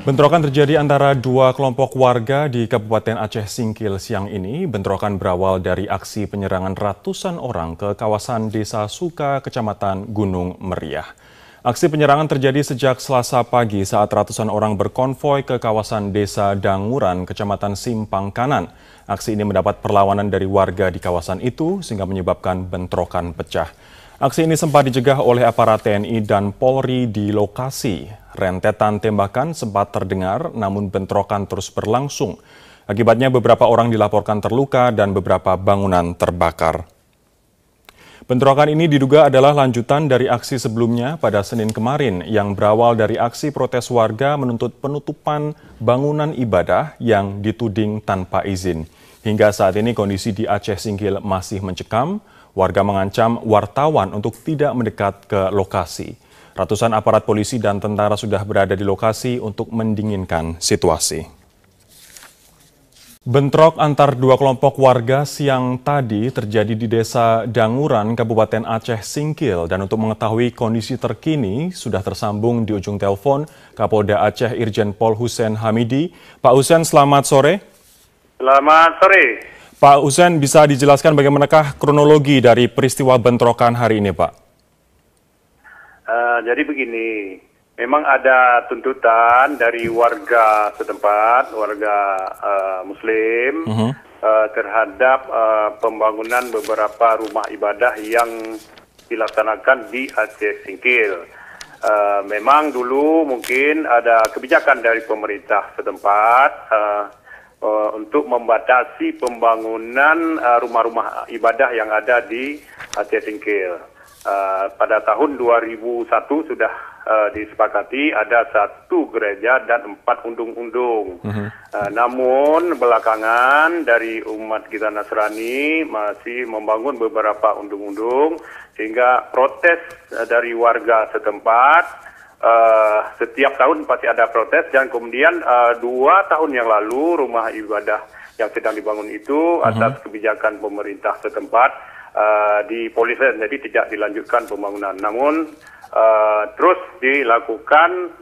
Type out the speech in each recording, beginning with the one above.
Bentrokan terjadi antara dua kelompok warga di Kabupaten Aceh Singkil siang ini. Bentrokan berawal dari aksi penyerangan ratusan orang ke kawasan Desa Suka, Kecamatan Gunung Meriah. Aksi penyerangan terjadi sejak Selasa pagi saat ratusan orang berkonvoi ke kawasan Desa Danguran, Kecamatan Simpang Kanan. Aksi ini mendapat perlawanan dari warga di kawasan itu sehingga menyebabkan bentrokan pecah. Aksi ini sempat dicegah oleh aparat TNI dan Polri di lokasi. Rentetan tembakan sempat terdengar, namun bentrokan terus berlangsung. Akibatnya beberapa orang dilaporkan terluka dan beberapa bangunan terbakar. Bentrokan ini diduga adalah lanjutan dari aksi sebelumnya pada Senin kemarin yang berawal dari aksi protes warga menuntut penutupan bangunan ibadah yang dituding tanpa izin. Hingga saat ini kondisi di Aceh Singkil masih mencekam. Warga mengancam wartawan untuk tidak mendekat ke lokasi. Ratusan aparat polisi dan tentara sudah berada di lokasi untuk mendinginkan situasi. Bentrok antar dua kelompok warga siang tadi terjadi di Desa Danguran, Kabupaten Aceh Singkil. Dan untuk mengetahui kondisi terkini, sudah tersambung di ujung telepon Kapolda Aceh Irjen Pol Husein Hamidi. Pak Husein, selamat sore. Selamat sore. Pak Husein, bisa dijelaskan bagaimanakah kronologi dari peristiwa bentrokan hari ini, Pak? Jadi begini, memang ada tuntutan dari warga setempat, warga Muslim, terhadap pembangunan beberapa rumah ibadah yang dilaksanakan di Aceh Singkil. Memang dulu mungkin ada kebijakan dari pemerintah setempat untuk membatasi pembangunan rumah-rumah ibadah yang ada di Aceh Singkil. Pada tahun 2001 sudah disepakati ada 1 gereja dan 4 undung-undung. Namun belakangan dari umat kita Nasrani masih membangun beberapa undung-undung sehingga protes dari warga setempat. Setiap tahun pasti ada protes dan kemudian 2 tahun yang lalu rumah ibadah yang sedang dibangun itu atas kebijakan pemerintah setempat dipoliskan, jadi tidak dilanjutkan pembangunan. Namun terus dilakukan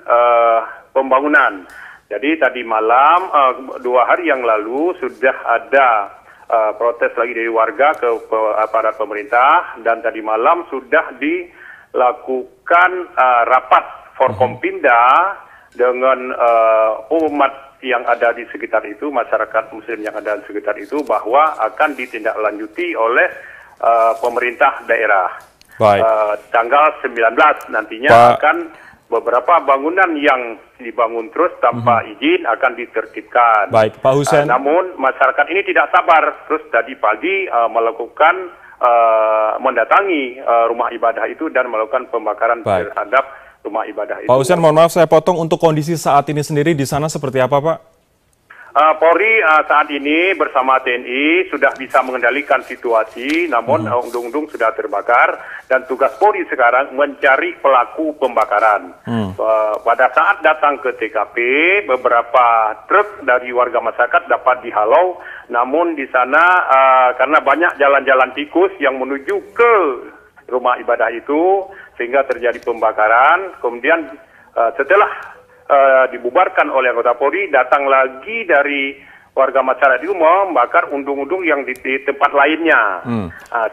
pembangunan. Jadi tadi malam 2 hari yang lalu sudah ada protes lagi dari warga ke aparat pemerintah dan tadi malam sudah dilakukan rapat Forkompinda dengan umat yang ada di sekitar itu, masyarakat Muslim yang ada di sekitar itu, bahwa akan ditindaklanjuti oleh pemerintah daerah. Baik. Tanggal 19 nantinya akan beberapa bangunan yang dibangun terus tanpa izin akan ditertibkan. Baik, Pak Husein. Namun masyarakat ini tidak sabar, terus tadi pagi melakukan mendatangi rumah ibadah itu dan melakukan pembakaran terhadap rumah ibadah itu. Pak Husein, mohon maaf saya potong, untuk kondisi saat ini sendiri di sana seperti apa, Pak? Polri saat ini bersama TNI sudah bisa mengendalikan situasi, namun undung-undung sudah terbakar dan tugas Polri sekarang mencari pelaku pembakaran. Pada saat datang ke TKP, beberapa truk dari warga masyarakat dapat dihalau, namun di sana karena banyak jalan-jalan tikus yang menuju ke rumah ibadah itu, sehingga terjadi pembakaran. Kemudian setelah dibubarkan oleh anggota Polri, datang lagi dari warga masyarakat itu membakar undung-undung yang di tempat lainnya.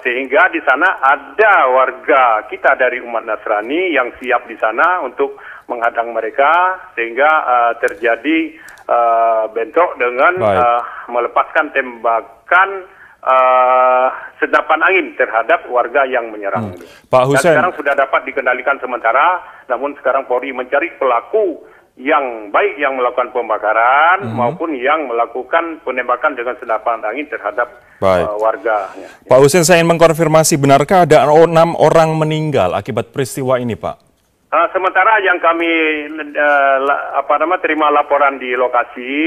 Sehingga di sana ada warga kita dari umat Nasrani yang siap di sana untuk menghadang mereka, sehingga terjadi bentrok dengan melepaskan tembakan sedapan angin terhadap warga yang menyerang. Pak Husein, dan sekarang sudah dapat dikendalikan sementara, namun sekarang Polri mencari pelaku yang baik yang melakukan pembakaran maupun yang melakukan penembakan dengan sedapan angin terhadap warga. Pak Husein, saya ingin mengkonfirmasi, benarkah ada 6 orang meninggal akibat peristiwa ini, Pak? Sementara yang kami terima laporan di lokasi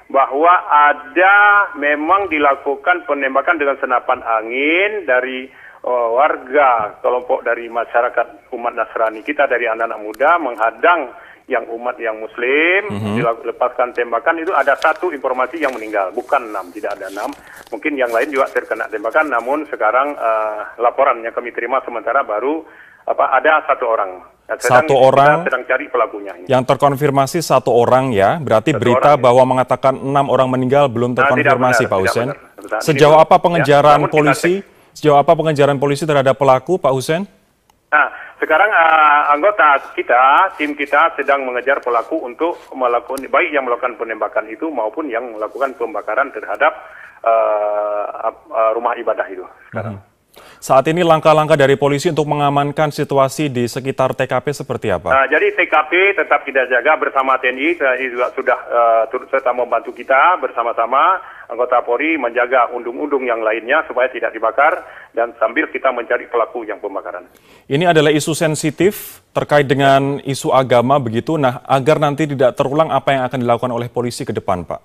bahwa ada memang dilakukan penembakan dengan senapan angin dari warga kelompok dari masyarakat umat Nasrani kita, dari anak-anak muda menghadang yang umat yang Muslim, dilepaskan tembakan. Itu ada 1 informasi yang meninggal, bukan 6, tidak ada 6. Mungkin yang lain juga terkena tembakan, namun sekarang laporan yang kami terima sementara baru ada 1 orang. Satu orang kita sedang cari pelakunya. Ini. Yang terkonfirmasi satu orang ya, berarti Satu berita orang, bahwa mengatakan 6 orang meninggal belum terkonfirmasi, Pak Hussein. Sejauh apa pengejaran polisi? Sejauh apa pengejaran polisi terhadap pelaku, Pak Hussein? Nah, sekarang anggota kita, tim kita sedang mengejar pelaku untuk melakukan, baik yang melakukan penembakan itu maupun yang melakukan pembakaran terhadap rumah ibadah itu sekarang. Saat ini langkah-langkah dari polisi untuk mengamankan situasi di sekitar TKP seperti apa? Jadi TKP tetap kita jaga bersama TNI, juga sudah turut serta membantu kita bersama-sama anggota Polri menjaga undung-undung yang lainnya supaya tidak dibakar dan sambil kita mencari pelaku yang pembakaran. Ini adalah isu sensitif terkait dengan isu agama begitu. Nah, agar nanti tidak terulang apa yang akan dilakukan oleh polisi ke depan, Pak?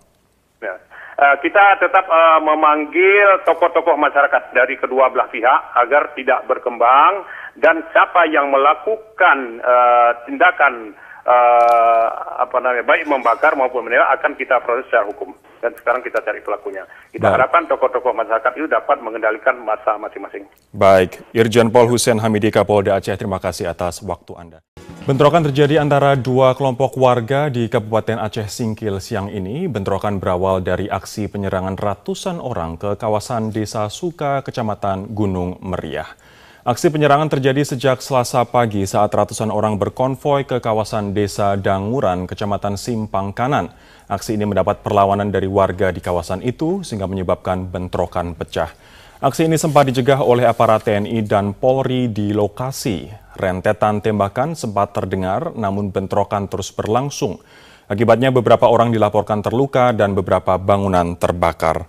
Ya. Kita tetap memanggil tokoh-tokoh masyarakat dari kedua belah pihak agar tidak berkembang dan siapa yang melakukan tindakan baik membakar maupun menembak akan kita proses secara hukum. Dan sekarang kita cari pelakunya. Kita harapkan tokoh-tokoh masyarakat itu dapat mengendalikan massa masing-masing. Baik, Irjen Pol Hussein Hamidi Kapolda Aceh, terima kasih atas waktu Anda. Bentrokan terjadi antara dua kelompok warga di Kabupaten Aceh Singkil siang ini. Bentrokan berawal dari aksi penyerangan ratusan orang ke kawasan Desa Suka, Kecamatan Gunung Meriah. Aksi penyerangan terjadi sejak Selasa pagi saat ratusan orang berkonvoi ke kawasan Desa Danguran, Kecamatan Simpang Kanan. Aksi ini mendapat perlawanan dari warga di kawasan itu sehingga menyebabkan bentrokan pecah. Aksi ini sempat dicegah oleh aparat TNI dan Polri di lokasi. Rentetan tembakan sempat terdengar namun bentrokan terus berlangsung. Akibatnya beberapa orang dilaporkan terluka dan beberapa bangunan terbakar.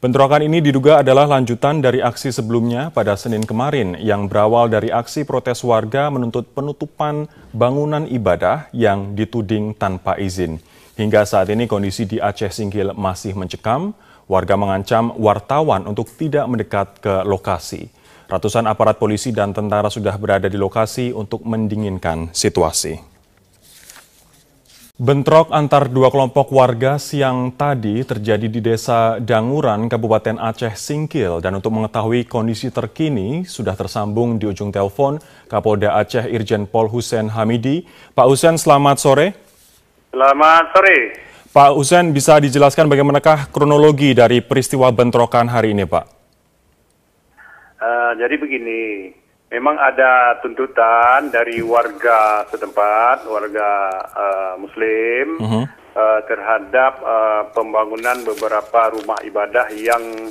Bentrokan ini diduga adalah lanjutan dari aksi sebelumnya pada Senin kemarin yang berawal dari aksi protes warga menuntut penutupan bangunan ibadah yang dituding tanpa izin. Hingga saat ini kondisi di Aceh Singkil masih mencekam. Warga mengancam wartawan untuk tidak mendekat ke lokasi. Ratusan aparat polisi dan tentara sudah berada di lokasi untuk mendinginkan situasi. Bentrok antar dua kelompok warga siang tadi terjadi di Desa Danguran, Kabupaten Aceh Singkil. Dan untuk mengetahui kondisi terkini, sudah tersambung di ujung telepon Kapolda Aceh Irjen Pol Hussein Hamidi. Pak Hussein, selamat sore. Selamat sore. Pak Hussein, bisa dijelaskan bagaimanakah kronologi dari peristiwa bentrokan hari ini, Pak? Jadi begini, memang ada tuntutan dari warga setempat, warga Muslim, terhadap pembangunan beberapa rumah ibadah yang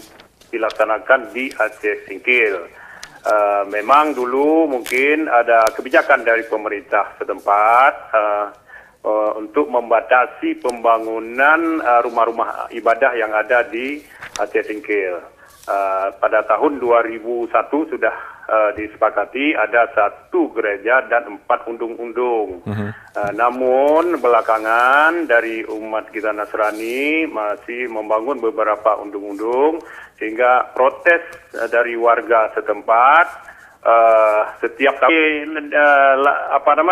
dilaksanakan di Aceh Singkil. Memang dulu mungkin ada kebijakan dari pemerintah setempat untuk membatasi pembangunan rumah-rumah ibadah yang ada di Aceh Singkil. Pada tahun 2001 sudah disepakati ada 1 gereja dan 4 undung-undung. Namun belakangan dari umat kita Nasrani masih membangun beberapa undung-undung sehingga protes dari warga setempat setiap kali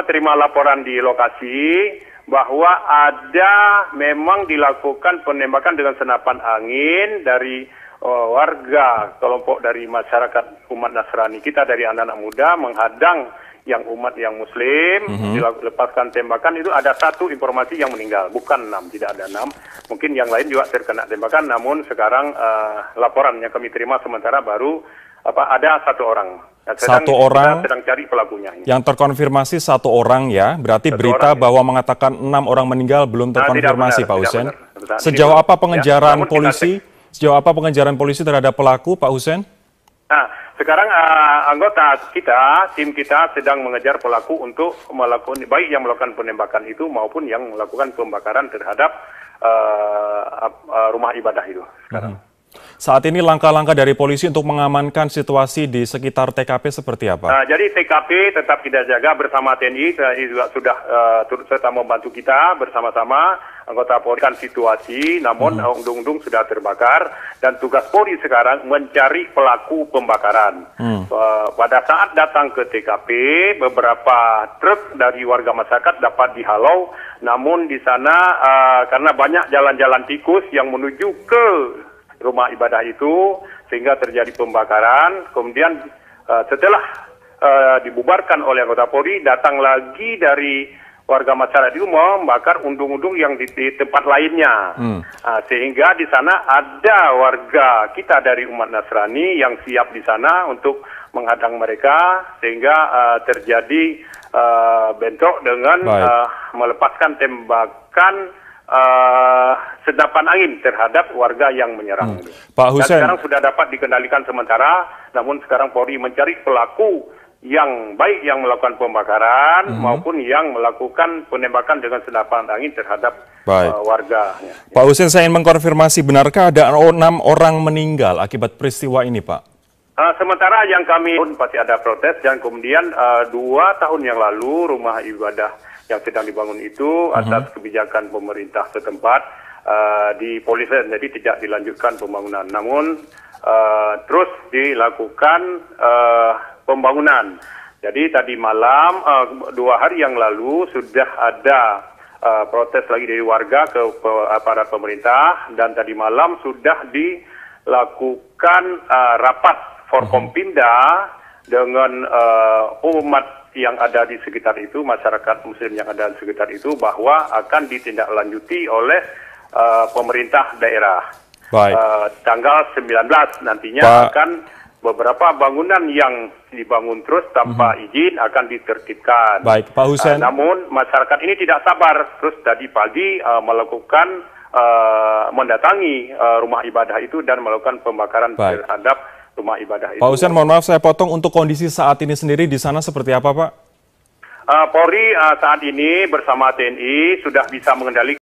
terima laporan di lokasi bahwa ada memang dilakukan penembakan dengan senapan angin dari warga kelompok dari masyarakat umat Nasrani kita dari anak-anak muda menghadang yang umat yang Muslim dilepaskan tembakan. Itu ada 1 informasi yang meninggal, bukan 6, tidak ada 6. Mungkin yang lain juga terkena tembakan, namun sekarang laporan yang kami terima sementara baru ada 1 orang. Satu orang sedang cari pelakunya. Ini. Yang terkonfirmasi 1 orang ya, berarti berita bahwa mengatakan 6 orang meninggal belum terkonfirmasi, Pak Hussein. Sejauh apa pengejaran polisi? Sejauh apa pengejaran polisi terhadap pelaku, Pak Hussein? Nah, sekarang anggota kita, tim kita sedang mengejar pelaku untuk melakukan, baik yang melakukan penembakan itu maupun yang melakukan pembakaran terhadap rumah ibadah itu sekarang. Saat ini langkah-langkah dari polisi untuk mengamankan situasi di sekitar TKP seperti apa? Jadi TKP tetap kita jaga bersama TNI, juga sudah turut serta membantu kita bersama-sama anggota Polri kan situasi, namun undung-undung sudah terbakar dan tugas Polri sekarang mencari pelaku pembakaran. Pada saat datang ke TKP, beberapa truk dari warga masyarakat dapat dihalau, namun di sana karena banyak jalan-jalan tikus yang menuju ke rumah ibadah itu sehingga terjadi pembakaran. Kemudian setelah dibubarkan oleh anggota Polri, datang lagi dari warga masyarakat itu membakar undung-undung yang di tempat lainnya. Sehingga di sana ada warga kita dari umat Nasrani yang siap di sana untuk menghadang mereka, sehingga terjadi bentrok dengan melepaskan tembakan senapan angin terhadap warga yang menyerang. Pak Hussein, dan sekarang sudah dapat dikendalikan sementara, namun sekarang Polri mencari pelaku yang baik yang melakukan pembakaran maupun yang melakukan penembakan dengan senapan angin terhadap warga. Pak Hussein, saya ingin mengkonfirmasi, benarkah ada 6 orang meninggal akibat peristiwa ini, Pak? Sementara yang kami pasti ada protes, dan kemudian 2 tahun yang lalu rumah ibadah yang sedang dibangun itu atas kebijakan pemerintah setempat dipolisikan, jadi tidak dilanjutkan pembangunan. Namun terus dilakukan pembangunan. Jadi tadi malam 2 hari yang lalu sudah ada protes lagi dari warga ke aparat pemerintah, dan tadi malam sudah dilakukan rapat Forkompinda dengan umat yang ada di sekitar itu, masyarakat Muslim yang ada di sekitar itu, bahwa akan ditindaklanjuti oleh pemerintah daerah. Tanggal 19 nantinya akan beberapa bangunan yang dibangun terus tanpa izin akan ditertibkan. Baik, Pak Hussein. Namun masyarakat ini tidak sabar, terus tadi pagi melakukan mendatangi rumah ibadah itu dan melakukan pembakaran terhadap rumah ibadah itu. Pak Hussein, mohon maaf saya potong, untuk kondisi saat ini sendiri di sana seperti apa, Pak? Polri saat ini bersama TNI sudah bisa mengendalikan